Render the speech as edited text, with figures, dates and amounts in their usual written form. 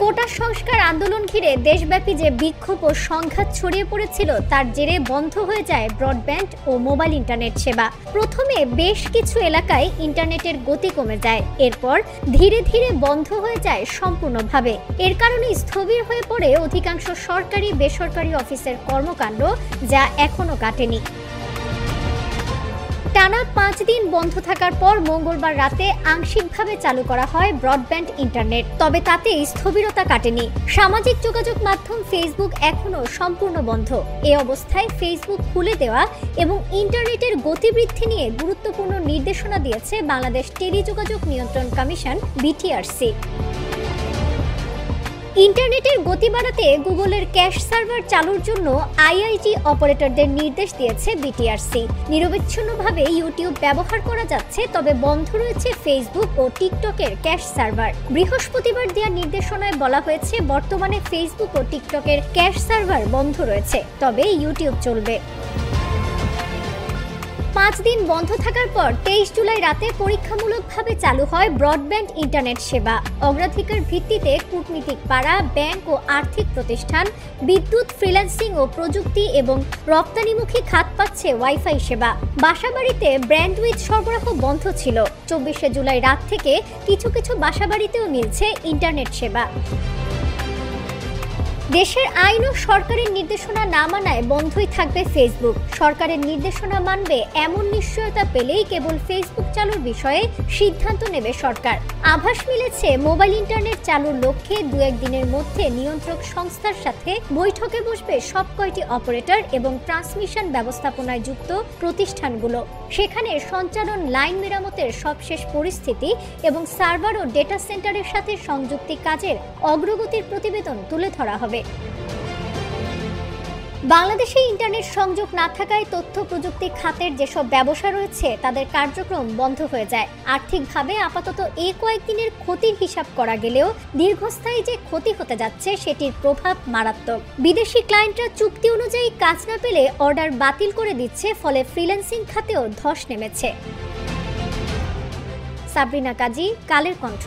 কোটা সংস্কার আন্দোলন ঘিরে দেশব্যাপী যে বিক্ষোভ ও সংঘাত ছড়িয়ে পড়েছিল তার জেরে বন্ধ হয়ে যায় ব্রডব্যান্ড ও মোবাইল ইন্টারনেট সেবা। প্রথমে বেশ কিছু এলাকায় ইন্টারনেটের গতি কমে যায়, এরপর ধীরে ধীরে বন্ধ হয়ে যায় সম্পূর্ণভাবে। এর কারণে স্থবির হয়ে পড়ে অধিকাংশ সরকারি বেসরকারি অফিসের কর্মকাণ্ড, যা এখনো কাটেনি। টানা 5 দিন বন্ধ থাকার পর মঙ্গলবার রাতে আংশিকভাবে চালু করা হয় ব্রডব্যান্ড ইন্টারনেট, তবে তাতে স্থবিরতা কাটেনি। সামাজিক যোগাযোগ মাধ্যম ফেসবুক এখনো সম্পূর্ণ বন্ধ। এ অবস্থায় ফেসবুক খুলে দেওয়া এবং ইন্টারনেটের গতিবৃদ্ধি নিয়ে গুরুত্বপূর্ণ নির্দেশনা দিয়েছে বাংলাদেশ টেলিযোগাযোগ নিয়ন্ত্রণ কমিশন (বিটিআরসি). ইন্টারনেটের গতি বাড়াতে গুগলের ক্যাশ সার্ভার চালুর জন্য আইআইজি অপারেটরদের নির্দেশ দিয়েছে বিটিআরসি। নিরবিচ্ছিন্নভাবে ইউটিউব ব্যবহার করা যাচ্ছে, তবে বন্ধ রয়েছে ফেসবুক ও টিকটকের ক্যাশ সার্ভার। বৃহস্পতিবার দেওয়া নির্দেশনায় বলা হয়েছে, বর্তমানে ফেসবুক ও টিকটকের ক্যাশ সার্ভার বন্ধ রয়েছে, তবে ইউটিউব চলবে। 5 দিন বন্ধ থাকার পর 23 জুলাই রাতে পরীক্ষামূলকভাবে চালু হয় ব্রডব্যান্ড ইন্টারনেট সেবা। অগ্রাধিকার ভিত্তিতে কূটনীতিক পাড়া, ব্যাংক ও আর্থিক প্রতিষ্ঠান, বিদ্যুৎ, ফ্রিল্যান্সিং ও প্রযুক্তি এবং রপ্তানিমুখী খাত পাচ্ছে ওয়াইফাই সেবা। বাসাবাড়িতে ব্যান্ডউইথ সরবরাহ বন্ধ ছিল। 24 জুলাই রাত থেকে কিছু কিছু বাসাবাড়িতেও মিলছে ইন্টারনেট সেবা। দেশের আইন ও সরকারের নির্দেশনা না মানায় বন্ধই থাকবে ফেসবুক। সরকারের নির্দেশনা মানবে এমন নিশ্চয়তা পেলেই কেবল ফেসবুক চালুর বিষয়ে সিদ্ধান্ত নেবে সরকার। আভাস মিলেছে, মোবাইল ইন্টারনেট চালুর লক্ষ্যে 2-1 দিনের মধ্যে নিয়ন্ত্রক সংস্থার সাথে বৈঠকে বসবে সব কয়টি অপারেটর এবং ট্রান্সমিশন ব্যবস্থাপনায় যুক্ত প্রতিষ্ঠানগুলো। সেখানে সঞ্চালন, লাইন মেরামতের সবশেষ পরিস্থিতি এবং সার্ভার ও ডেটা সেন্টারের সাথে সংযুক্তি কাজের অগ্রগতির প্রতিবেদন তুলে ধরা হবে। বাংলাদেশে ইন্টারনেট সংযোগ না থাকায় তথ্য প্রযুক্তি খাতের যেসব ব্যবসা রয়েছে তাদের কার্যক্রম বন্ধ হয়ে যায়। আর্থিকভাবে আপাতত এই কয়েকদিনের ক্ষতির হিসাব করা গেলেও দীর্ঘস্থায়ী যে ক্ষতি হতে যাচ্ছে সেটির প্রভাব মারাত্মক। বিদেশি ক্লায়েন্টরা চুক্তি অনুযায়ী কাজ না পেলে অর্ডার বাতিল করে দিচ্ছে, ফলে ফ্রিল্যান্সিং খাতেও ধস নেমেছে। সাবরিনা কাজী, কালের কণ্ঠ।